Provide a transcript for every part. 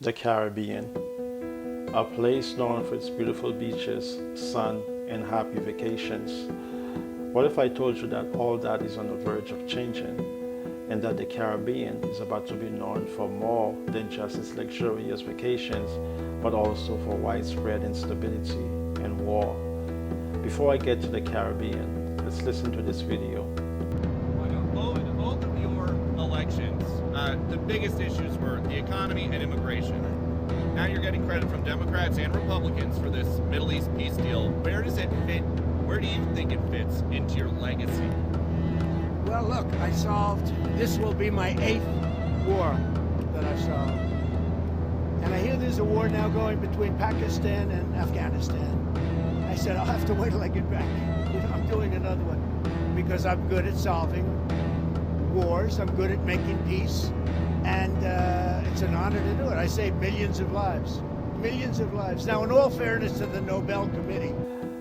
The Caribbean, a place known for its beautiful beaches, sun, and happy vacations. What if I told you that all that is on the verge of changing, and that the Caribbean is about to be known for more than just its luxurious vacations, but also for widespread instability and war? Before I get to the Caribbean, let's listen to this video. Both of your elections, the biggest issues were the economy and immigration. Now you're getting credit from Democrats and Republicans for this Middle East peace deal. Where does it fit? Where do you think it fits into your legacy? Well, look, this will be my 8th war that I've solved. And I hear there's a war now going between Pakistan and Afghanistan. I said, I'll have to wait till I get back. I'm doing another one because I'm good at solving wars. I'm good at making peace. And it's an honor to do it. I saved millions of lives. Millions of lives. Now, in all fairness to the Nobel Committee.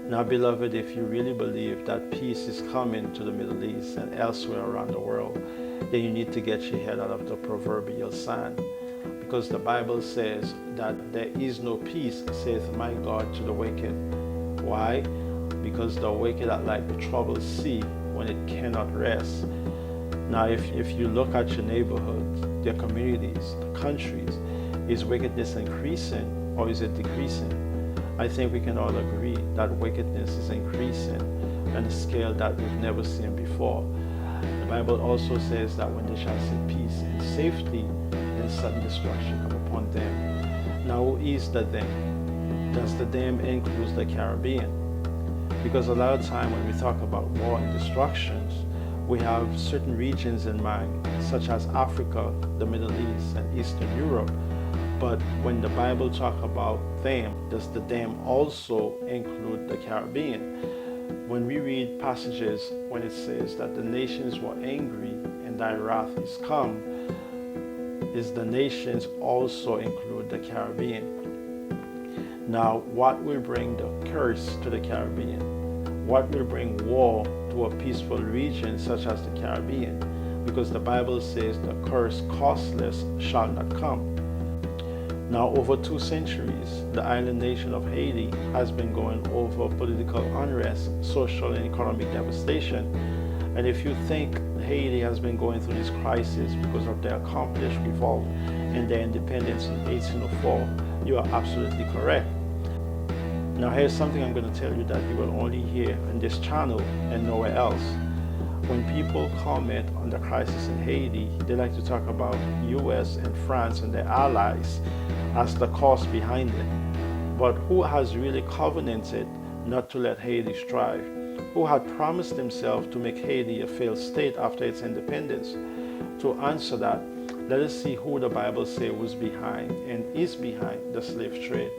Now, beloved, if you really believe that peace is coming to the Middle East and elsewhere around the world, then you need to get your head out of the proverbial sand. Because the Bible says that there is no peace, saith my God, to the wicked. Why? Because the wicked are like the troubled sea when it cannot rest. Now, if you look at your neighborhoods, their communities, the countries, is wickedness increasing or is it decreasing? I think we can all agree that wickedness is increasing on a scale that we've never seen before. The Bible also says that when they shall see peace and safety, then sudden destruction come upon them. Now, who is the them? Does the them include the Caribbean? Because a lot of time when we talk about war and destructions, we have certain regions in mind, such as Africa, the Middle East, and Eastern Europe. But when the Bible talks about them, does the them also include the Caribbean? When we read passages when it says that the nations were angry and thy wrath is come, is the nations also include the Caribbean? Now, what will bring the curse to the Caribbean? What will bring war to a peaceful region such as the Caribbean? Because the Bible says the curse costless shall not come. Now, over 2 centuries, the island nation of Haiti has been going over political unrest, social and economic devastation. And if you think Haiti has been going through this crisis because of their accomplished revolt and their independence in 1804, you are absolutely correct. Now, here's something I'm going to tell you that you will only hear on this channel and nowhere else. When people comment on the crisis in Haiti, they like to talk about US and France and their allies as the cause behind it. But who has really covenanted not to let Haiti strive? Who had promised himself to make Haiti a failed state after its independence? To answer that, let us see who the Bible says was behind and is behind the slave trade.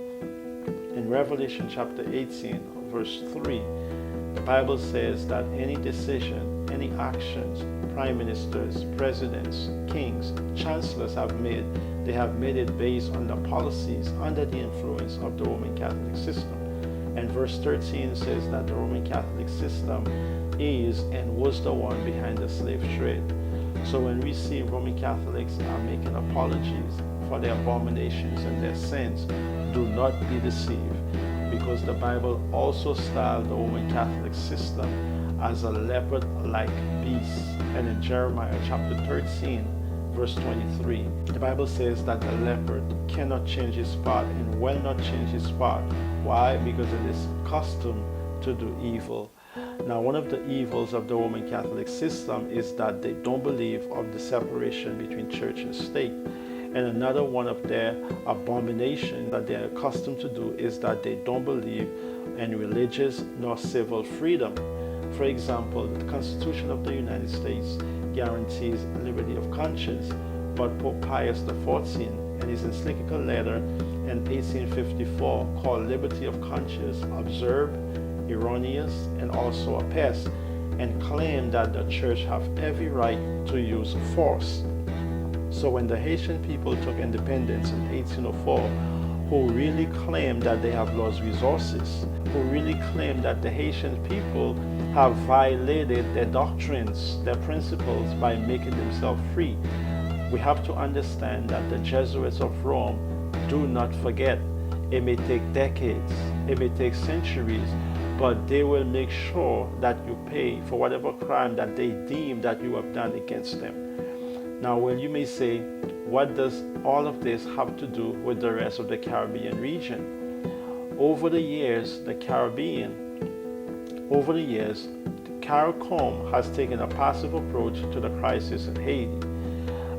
In Revelation chapter 18, verse 3, the Bible says that any decision, any actions, prime ministers, presidents, kings, chancellors have made, they have made it based on the policies under the influence of the Roman Catholic system. And verse 13 says that the Roman Catholic system is and was the one behind the slave trade. So when we see Roman Catholics are making apologies for their abominations and their sins, do not be deceived, because the Bible also styled the Roman Catholic system as a leopard-like beast. And in Jeremiah chapter 13, verse 23, the Bible says that the leopard cannot change his spot and will not change his spot. Why? Because it is accustomed to do evil. Now, one of the evils of the Roman Catholic system is that they don't believe of the separation between church and state. And another one of their abominations that they're accustomed to do is that they don't believe in religious nor civil freedom. For example, the Constitution of the United States guarantees liberty of conscience, but Pope Pius XIV, in his encyclical letter in 1854, called liberty of conscience absurd, erroneous, and also a pest, and claimed that the church have every right to use force. So when the Haitian people took independence in 1804, who really claimed that they have lost resources, who really claimed that the Haitian people have violated their doctrines, their principles by making themselves free, we have to understand that the Jesuits of Rome do not forget. It may take decades, it may take centuries, but they will make sure that you pay for whatever crime that they deem that you have done against them. Now, well, you may say, what does all of this have to do with the rest of the Caribbean region? Over the years, the CARICOM has taken a passive approach to the crisis in Haiti.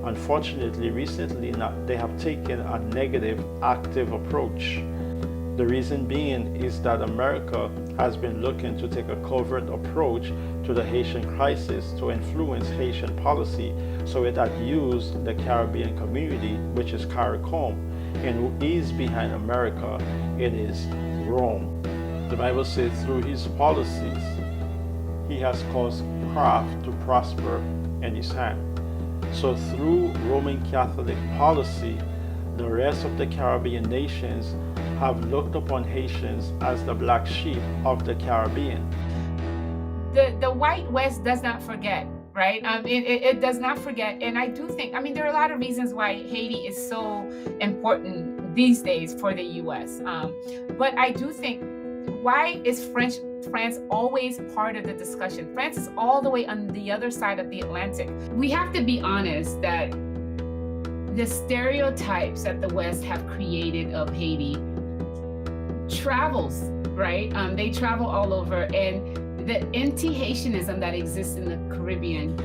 Unfortunately, recently they have taken a negative, active approach. The reason being is that America has been looking to take a covert approach to the Haitian crisis to influence Haitian policy, so it had used the Caribbean community, which is CARICOM, and who is behind America. It is Rome. The Bible says through his policies, he has caused craft to prosper in his hand. So through Roman Catholic policy, the rest of the Caribbean nations have looked upon Haitians as the black sheep of the Caribbean. The white West does not forget, right? It does not forget. And I do think, there are a lot of reasons why Haiti is so important these days for the US. But I do think, why is France always part of the discussion? France is all the way on the other side of the Atlantic. We have to be honest that the stereotypes that the West have created of Haiti travels, right? They travel all over, and the anti-Haitianism that exists in the Caribbean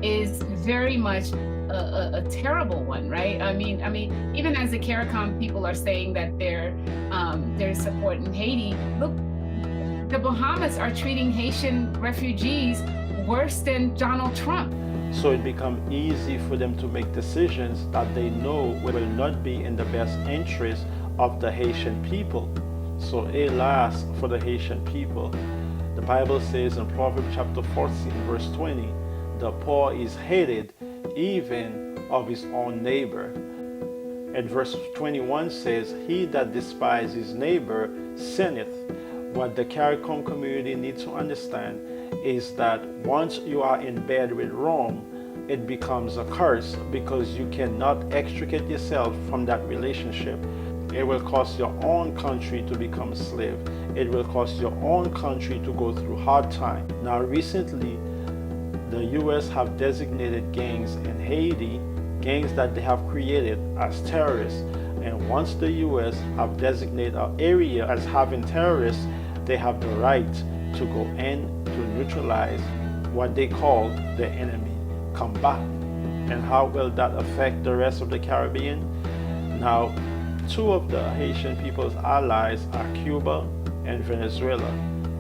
is very much a terrible one, right? Even as the CARICOM people are saying that they're supporting Haiti, look, the Bahamas are treating Haitian refugees worse than Donald Trump. So it becomes easy for them to make decisions that they know will not be in the best interest of the Haitian people. So alas for the Haitian people. The Bible says in Proverbs chapter 14, verse 20, the poor is hated even of his own neighbor. And verse 21 says, he that despises his neighbor sinneth. What the CARICOM community needs to understand is that once you are in bed with Rome, it becomes a curse because you cannot extricate yourself from that relationship. It will cause your own country to become a slave. It will cause your own country to go through hard time. Now recently, the US have designated gangs in Haiti, gangs that they have created as terrorists. And once the US have designated an area as having terrorists, they have the right to go in to neutralize what they call the enemy, combat. And how will that affect the rest of the Caribbean? Now, two of the Haitian people's allies are Cuba and Venezuela.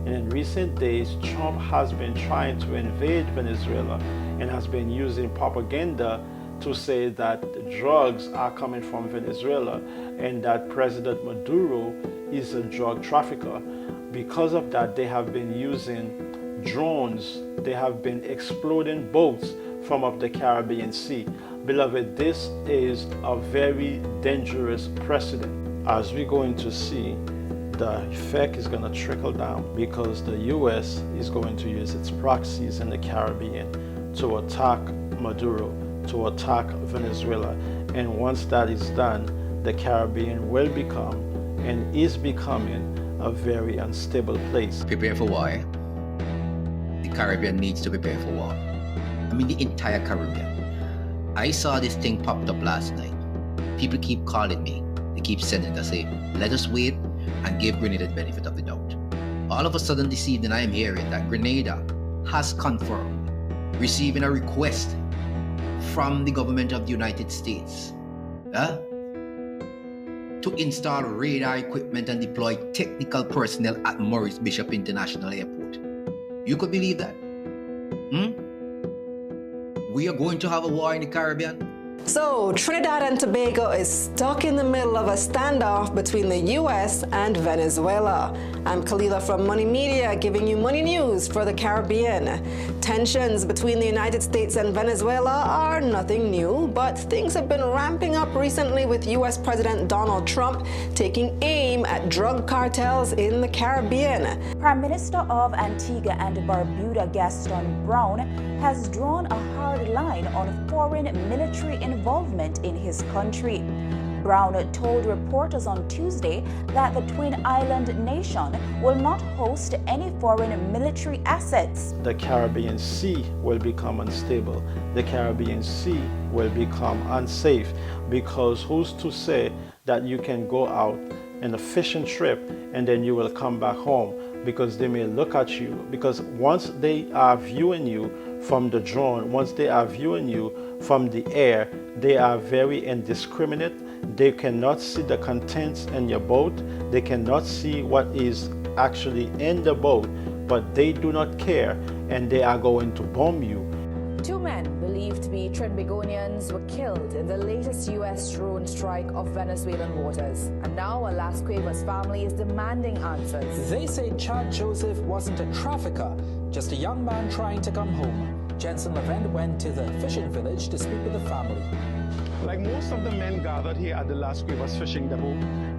And in recent days, Trump has been trying to invade Venezuela and has been using propaganda to say that drugs are coming from Venezuela and that President Maduro is a drug trafficker. Because of that, they have been using drones. They have been exploding boats from up the Caribbean Sea. Beloved, this is a very dangerous precedent. As we're going to see, the effect is going to trickle down because the US is going to use its proxies in the Caribbean to attack Maduro, to attack Venezuela. And once that is done, the Caribbean will become and is becoming a very unstable place. Prepare for war. The Caribbean needs to prepare for war. The entire Caribbean. I saw this thing popped up last night. People keep calling me. They keep sending to say, let us wait and give Grenada the benefit of the doubt. All of a sudden this evening I am hearing that Grenada has confirmed receiving a request from the government of the United States to install radar equipment and deploy technical personnel at Maurice Bishop International Airport. You could believe that? We are going to have a war in the Caribbean. So, Trinidad and Tobago is stuck in the middle of a standoff between the US and Venezuela. I'm Kalila from Money Media, giving you money news for the Caribbean. Tensions between the United States and Venezuela are nothing new, but things have been ramping up recently with US President Donald Trump taking aim at drug cartels in the Caribbean. Prime Minister of Antigua and Barbuda, Gaston Brown, has drawn a hard line on foreign military involvement in his country. Brown told reporters on Tuesday that the Twin Island nation will not host any foreign military assets. The Caribbean Sea will become unstable. The Caribbean Sea will become unsafe, because who's to say that you can go out in a fishing trip and then you will come back home? Because they may look at you, because once they are viewing you from the drone, once they are viewing you from the air, they are very indiscriminate. They cannot see the contents in your boat. They cannot see what is actually in the boat, but they do not care, and they are going to bomb you. 2 men believed to be Trinbagonians were killed in the latest U.S. drone strike of Venezuelan waters. And now Alas Cuevas' family is demanding answers. They say Chad Joseph wasn't a trafficker, just a young man trying to come home. Jensen Levent went to the fishing village to speak with the family. Like most of the men gathered here at the Las Cuevas fishing depot,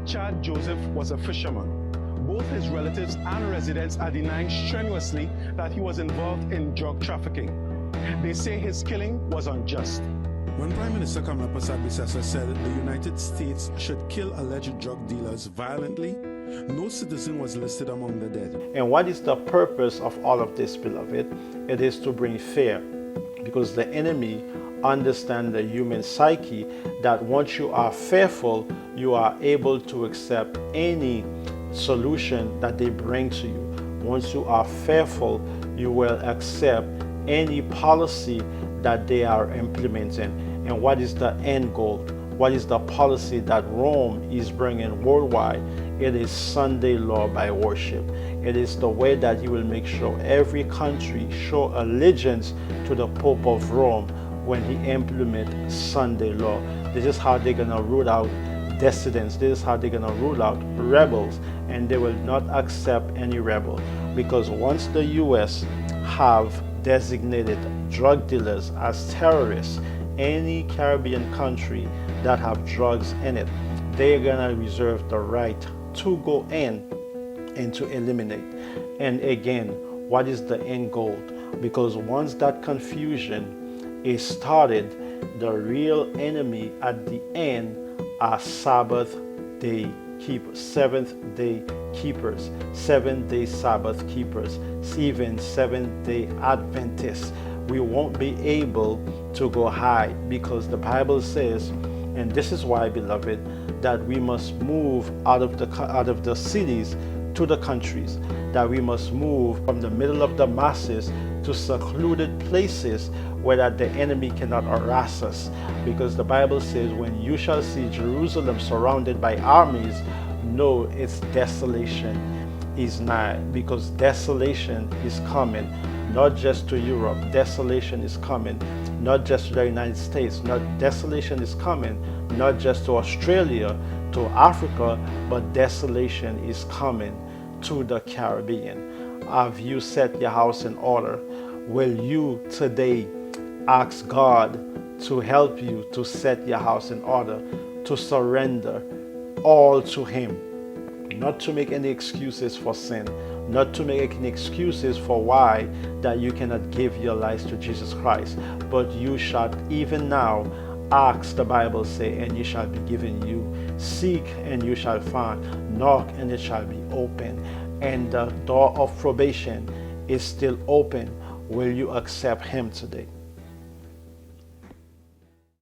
Chad Joseph was a fisherman. Both his relatives and residents are denying strenuously that he was involved in drug trafficking. They say his killing was unjust. When Prime Minister Kamala Persad-Bissessar said the United States should kill alleged drug dealers violently, no citizen was listed among the dead. And what is the purpose of all of this, beloved? It is to bring fear, because the enemy understands the human psyche, that once you are fearful, you are able to accept any solution that they bring to you. Once you are fearful, you will accept any policy that they are implementing. And what is the end goal? What is the policy that Rome is bringing worldwide? It is Sunday law by worship. It is the way that he will make sure every country show allegiance to the Pope of Rome when he implements Sunday law. This is how they're gonna root out dissidents. This is how they're gonna rule out rebels, and they will not accept any rebel, because once the US have designated drug dealers as terrorists, any Caribbean country that have drugs in it, they're gonna reserve the right to go in and to eliminate. And again, what is the end goal? Because once that confusion is started, the real enemy at the end are Sabbath day keepers, seventh-day keepers, 7-day Sabbath keepers, even Seventh-day Adventists. We won't be able to go high, because the Bible says, and this is why, beloved, that we must move out of the cities to the countries, that we must move from the middle of the masses to secluded places where that the enemy cannot harass us. Because the Bible says, when you shall see Jerusalem surrounded by armies, know its desolation is nigh. Because desolation is coming, not just to Europe. Desolation is coming, not just to the United States. Desolation is coming, not just to Australia, to Africa, but desolation is coming to the Caribbean. Have you set your house in order? Will you today ask God to help you to set your house in order, to surrender all to Him, not to make any excuses for sin, not to make any excuses for why that you cannot give your lives to Jesus Christ, but you shall even now ask, the Bible say, and you shall be given you. Seek and you shall find. Knock and it shall be open. And the door of probation is still open. Will you accept Him today?